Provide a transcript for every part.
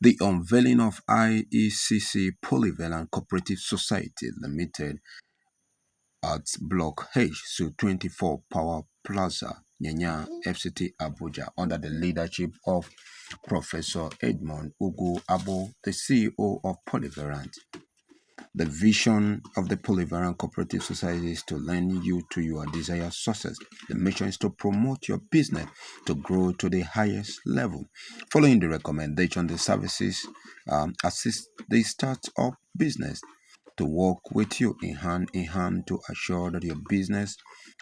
The Unveiling of IECC Polyvalent Cooperative Society Limited at Block H, Suite 24, Power Plaza, Nyanya, FCT Abuja, under the leadership of Professor Edmond Ugu Abo, the CEO of Polyvalent. The vision of the Polyvalent Cooperative Society is to lend you to your desired success. The mission is to promote your business to grow to the highest level. Following the recommendation, the services assist the start-up business to work with you in hand to assure that your business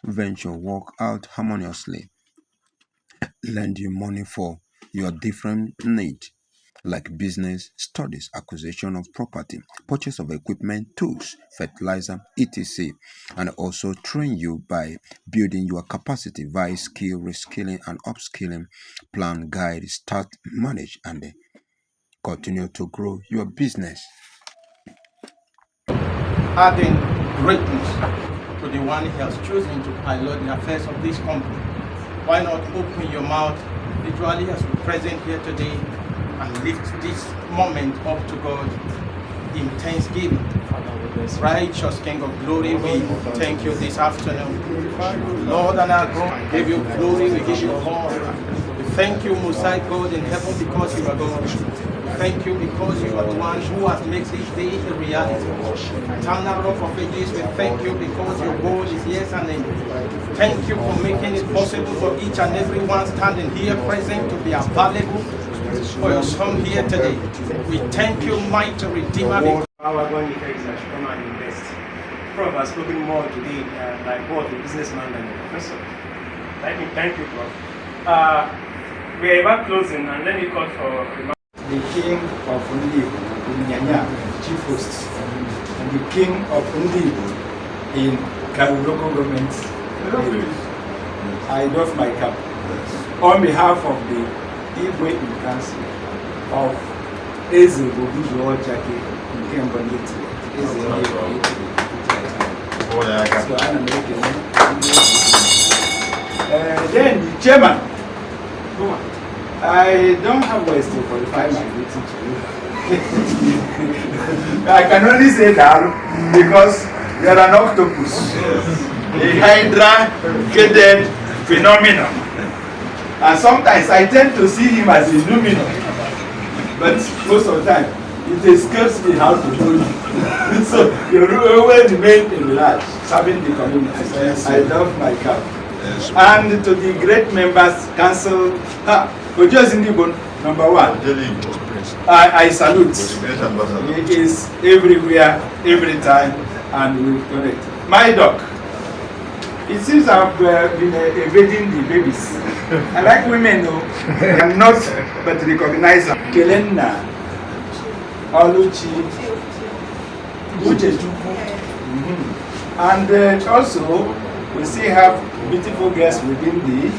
venture work out harmoniously. Lend you money for your different needs like business, studies, acquisition of property, purchase of equipment, tools, fertilizer, etc. And also train you by building your capacity via skill, reskilling, and upskilling, plan, guide, start, manage, and continue to grow your business. Adding greatness to the one he has chosen to pilot the affairs of this company. Why not open your mouth literally as we present here today and lift this moment up to God in thanksgiving. Righteous King of glory, we thank you this afternoon. Lord and our God, we give you glory, we give you honor. We thank you, Most High God in heaven, because you are God. Thank you because you are the one who has made this day a reality. Eternal Rock of Ages, we thank you because your word is yes and amen. Thank you for making it possible for each and every one standing here present to be available for your son here today. We thank you, mighty Redeemer. Our going effects that should come and invest. Prof has spoken more today like both a businessman and a professor. Thank you, Prof. We are about closing, and let me call for the king of Ndibo in Nyanya, chief host, and the king of Ndibo in Karu local government. I doff my cap on behalf of the Igwe in Council of Eze Bobujo Jake in Kemboniti. So I'm American. Then the chairman. I don't have ways to qualify my duty to you. I can only say that because you are an octopus, a hydra-headed phenomenon. And sometimes I tend to see him as a luminous, but most of the time it escapes me how to do it. So you always remain in large, serving the community. I love my cap. And to the great members, council, Ojo's Ndibo, number one, I salute. He is everywhere, every time, and we connect. My dog, it seems I've been evading the babies. I like women, though. I'm not, but recognize them. Kelena, Oluchi, Uchechuku. And also, we still have beautiful guests within the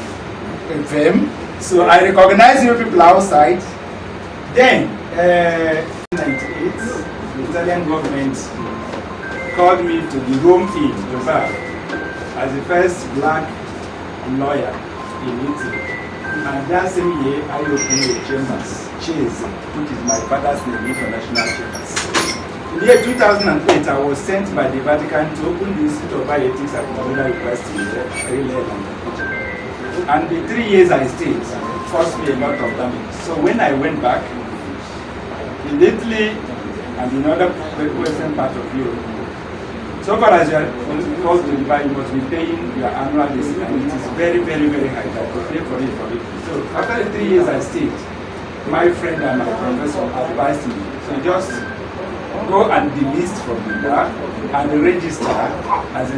FM. So I recognize you people outside. Then, 1998, the Italian government called me to the Rome Inn, Dubai, as the first black lawyer in Italy. And that same year, I opened the Chambers, Chase, which is my father's name, International Chambers. In the year 2008, I was sent by the Vatican to open the Institute of Bioethics at Abuja University in Maryland. And the 3 years I stayed cost me a lot of damage. So when I went back, in Italy and in other western part of Europe, so far as you are called to Dubai, you must be paying your annual list, and it is very, very, very high. I could pay for it. So after the 3 years I stayed, my friend and my professor advised me, so just go and delist from the bar and register as a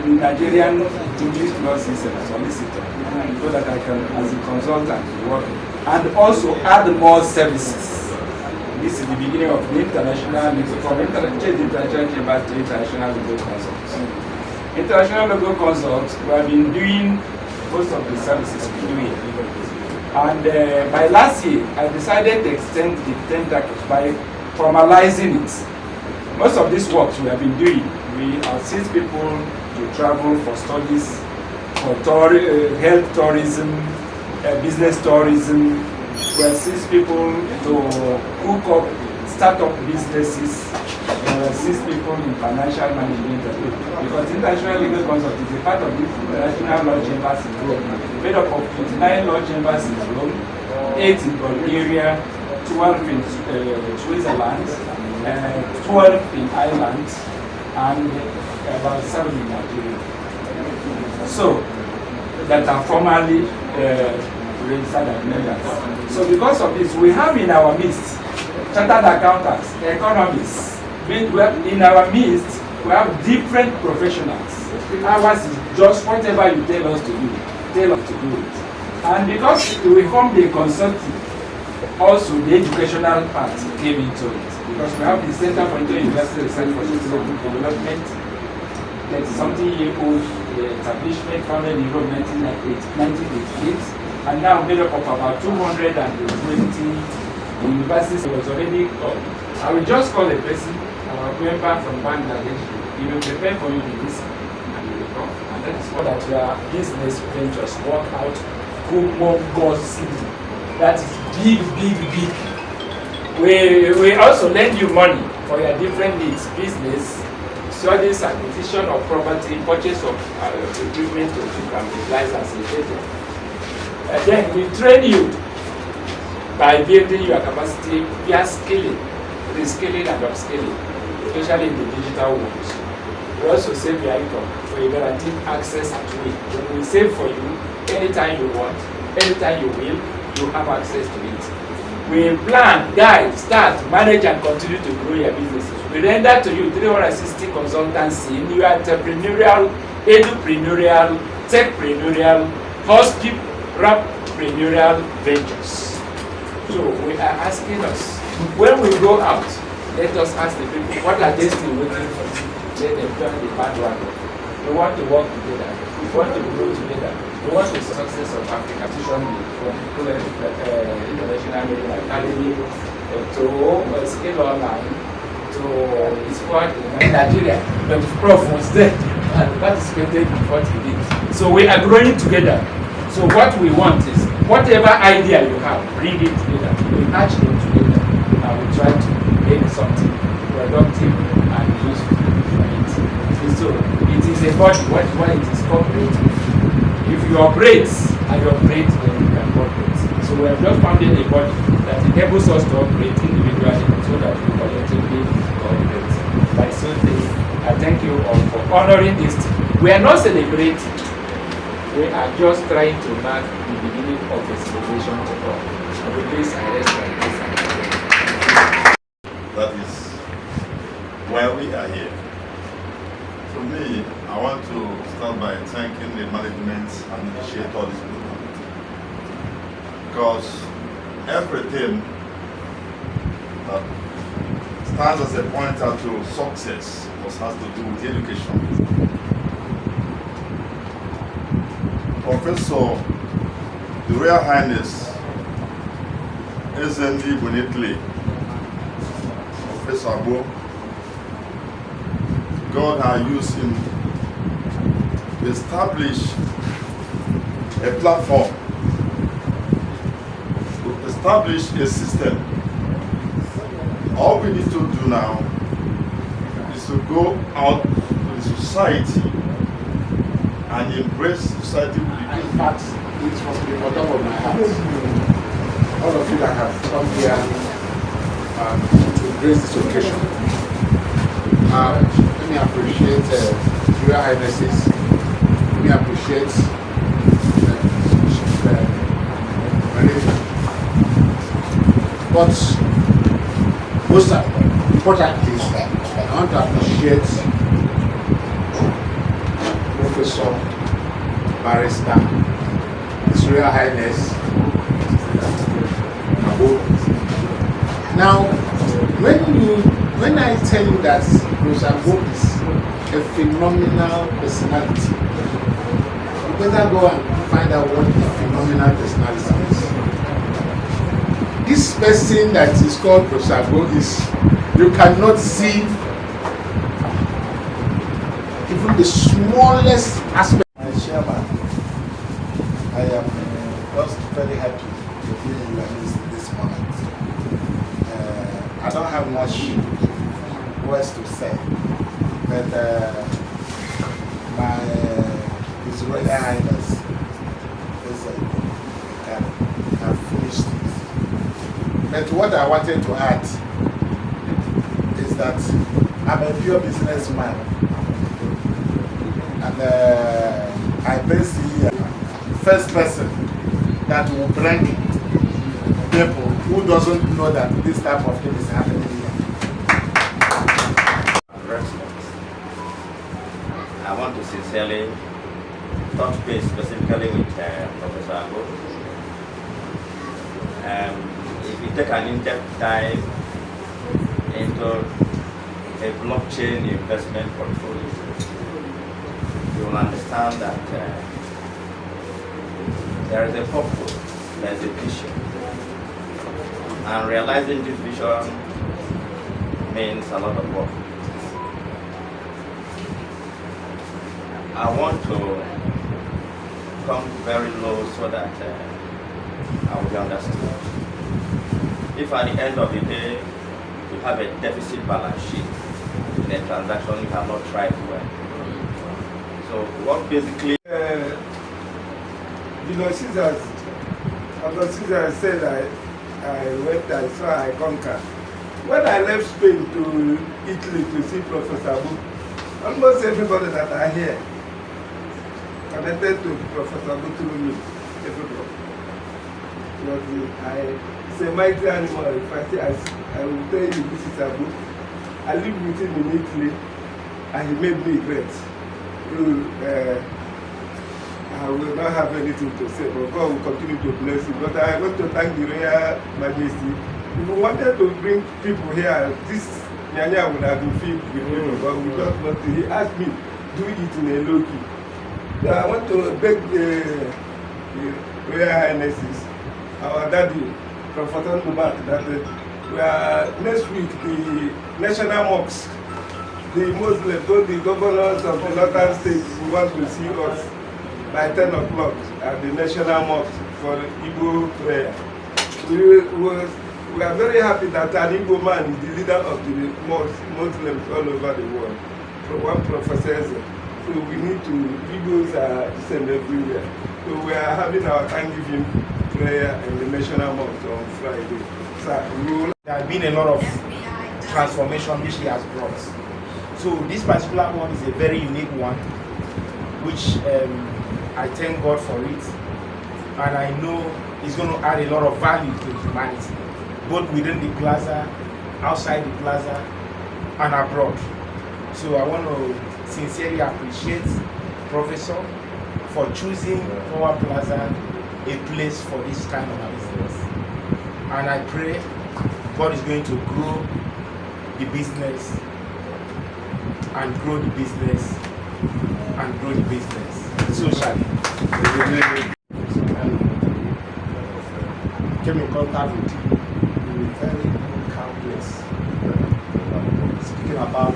Nigerian English nurses and solicitor, so that I can, as a consultant, work and also add more services. This is the beginning of the international chambers to international legal consults. International legal consults, we have been doing most of the services we do here. And by last year, I decided to extend the tentacles by formalizing it. Most of these works we have been doing, we assist people to travel for studies, for health tourism, business tourism, We assist people to hook up start-up businesses. We assist people in financial management because international legal consult is a part of the international law chambers in Rome, made up of 29 law chambers in Rome, 8 in Bulgaria, 12 in Switzerland, 12 in Ireland, and about 7 in Nigeria. So, that are formally registered as members. So because of this, we have in our midst chartered accountants, economists. In our midst, we have different professionals. Ours is just whatever you tell us to do, tell us to do it. And because we formed a consulting, also the educational part came into it. Because we have the Center for Inter-University Research for Social Development, that something-year-old establishment founded in Rome 1988, and now made up of about 220 universities. It was already called. I will just call a person, our member from Bangladesh. He will prepare for you the visa, and you will come. And that is what that your business ventures work out humongous. That is big, big, big. We also lend you money for your different needs, business, studies, acquisition of property, purchase of equipment to you can utilize as a data. And then we train you by building your capacity via skilling, reskilling and upskilling, especially in the digital world. We also save your income for a guaranteed access at will. We save for you anytime you want, anytime you will, you have access to it. We plan, guide, start, manage, and continue to grow your businesses. We render to you 360 consultancy in your entrepreneurial, edupreneurial, techpreneurial, entrepreneurial ventures. So we are asking us, when we go out, let us ask the people, what are they still waiting for? Let them turn the bandwagon. We want to work together. We want to grow together. We want the success of Africa to show me from International Media Academy to Scale Online to his part in Nigeria. The prof was there and participated in what he did. So we are growing together. So what we want is, whatever idea you have, bring it together. We match them together and we try to make something productive and useful for it. So it is a body, why it is cooperative. If you operate and you operate, then you can cooperate. So we have just founded a body that enables us to operate individually so that we collectively cooperate. By so doing, I thank you all for honoring this. We are not celebrating. We are just trying to mark the beginning of a celebration to come. And with this, I rest my case. That is why we are here. To me, I want to start by thanking the management and initiator of this program. Because everything that stands as a pointer to success has to do with education. Professor, the Royal Highness SND Bonitli, Professor Abu, God has used him to establish a platform, to establish a system. All we need to do now is to go out to the society and embrace society with the in fact, it was from the bottom of my heart. All of you that have come here to grace this occasion. Let me appreciate Royal Highnesses. Let me appreciate but most importantly, I want to appreciate Professor Barrister, His Royal Highness Abu. Now, when I tell you that Professor Abu is a phenomenal personality, you better go and find out what a phenomenal personality is. This person that is called Professor Abu is, you cannot see even the smallest aspect. Chairman, I am just very happy to here in this moment. I don't have much words to say, but my His Royal Highness is have finished it. But what I wanted to add is that I'm a pure businessman, and I base the first person that will bring people who doesn't know that this type of thing is happening here. I want to sincerely touch base specifically with Professor Abu. If you take an in-depth dive into a blockchain investment portfolio, you will understand that there is a purpose, there is a vision. And realizing this vision means a lot of work. I want to come very low so that I will be understood. If at the end of the day you have a deficit balance sheet in a transaction, you have not tried well. So what basically Caesar said I went, I saw, I conquered. When I left Spain to Italy to see Professor Abu, almost everybody that I hear connected to Professor Abu through me. Everybody. It's a mighty animal. If I say, I will tell you this is Abu. I lived with him in Italy and he made me great. I will not have anything to say, but God will continue to bless you. But I want to thank the Royal Majesty. If we wanted to bring people here, this Nyanya would have been filled with people, but we don't want to. He asked me, do it in a low key. So I want to beg the Royal Highnesses, our daddy, from Forton to back, that we are next week, the national mosque, the Muslims, both the governors of the northern states, who want to see us by 10 o'clock at the National Mosque for Igbo prayer. We are very happy that an Igbo man is the leader of the Muslims all over the world. So one professor said, so we need to, Igbos are the same everywhere. So we are having our Thanksgiving prayer in the National Mosque on Friday. So There has been a lot of transformation which he has brought. So this particular one is a very unique one, which I thank God for it, and I know it's going to add a lot of value to humanity, both within the plaza, outside the plaza, and abroad. So I want to sincerely appreciate Professor for choosing our plaza a place for this kind of business. And I pray God is going to grow the business and grow the business and grow the business. So shall it. Came in contact with you in a very calm place, speaking about